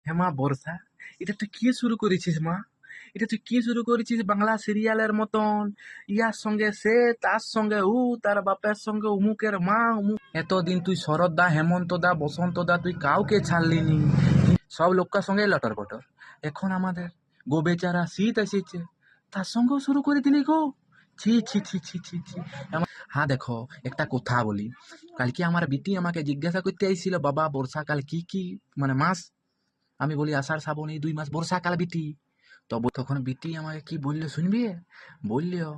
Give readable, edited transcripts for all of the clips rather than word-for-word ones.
হেমা বর্ষা, এটা তুই কি শুরু করেছিস মা? এটা তুই কি শুরু করেছিস বাংলা সিরিয়ালের মতন? ইয়ার সঙ্গে সে, তার সঙ্গে ও, তার বাপের সঙ্গে উমুকের মা উমুক। এতদিন তুই শরৎ দা, হেমন্ত দা, বসন্ত দা, তুই কাউকে ছাড়লি নি, সব লোকের সঙ্গে লটর পটর। এখন আমাদের গো বেচারা শীত এসেছে, তার সঙ্গেও শুরু করে দিলি গো। ছি ছি ছি ছি ছি ছি। হ্যাঁ দেখো, একটা কথা বলি, কালকে আমার বিটি আমাকে জিজ্ঞাসা করতে আইছিল, বাবা বর্ষাকাল কি কি মানে মাস? আমি বলি আষাঢ় শ্রাবণ এই 2 মাস বর্ষাকাল বিটি। তখন বিটি আমাকে কি বললো শুনবি? বললো,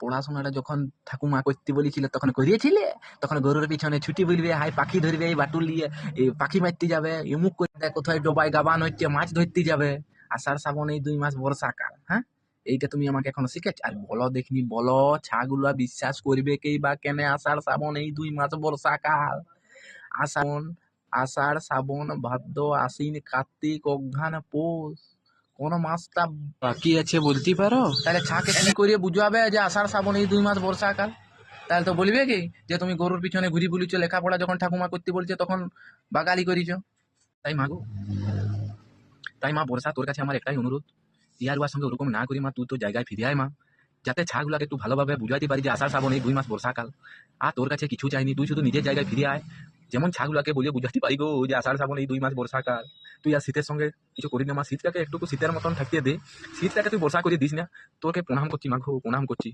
পড়াশোনাটা যখন ঠাকুমা করতে বলেছিল তখন করিয়েছিলে, তখন গরুর পিছনে ছুটি বলবে, হাই পাখি ধরবে, এই বাটুল নিয়ে এই পাখি মারতে যাবে, এমুক করতে, কোথায় ডোবায় গাবান হচ্ছে, মাছ ধরতে যাবে। আষাঢ় শ্রাবণ এই 2 মাস বর্ষাকাল, হ্যাঁ? এইটা তুমি আমাকে এখনো শিখেছ? আর বলো দেখিনি, বলো ছাগুলা বিশ্বাস করবে কে বা কেনে আষাঢ় শ্রাবণ এই 2 মাস বর্ষাকাল? আষাঢ় আষাঢ় শ্রাবণ ভাদ্র আশ্বিন কার্তিক অঘ্রান পৌষ, কোন মাসটা বাকি আছে বলতে পারো? তাহলে ছাকে কি করে বুঝাবে যে আষাঢ় শ্রাবণ এই 2 মাস বর্ষাকাল? তাহলে তো বলবে কি যে তুমি গরুর পিছনে ঘুরি বুলিছ, লেখাপড়া যখন ঠাকুমা করতে বলছে তখন বাগালি করিছ। তাই মা গো, তাই মা বর্ষা, তোর কাছে আমার একটাই অনুরোধ, ইয়ার ওয়ার সঙ্গে ওরকম না করি মা, তুই তো জায়গায় ফিরে আয় মা, যাতে ছাগুলাকে একটু ভালোভাবে বুঝাইতে পারি যে আষাঢ় শ্রাবণ এই 2 মাস বর্ষাকাল। আর তোর কাছে কিছু চাইনি, তুই শুধু নিজের জায়গায় ফিরে আয়, যেমন ছাগুলাকে বলে বুঝাতে পারি গো যে আষাঢ় শ্রাবণ এই 2 মাস বর্ষাকাল। তুই আর শীতের সঙ্গে কিছু করি না মা, শীতটাকে একটু শীতের মতন থাকতে দে, শীতটাকে তুই বর্ষা করে দিস না। তোকে প্রণাম করছি মা গো, প্রণাম করছি।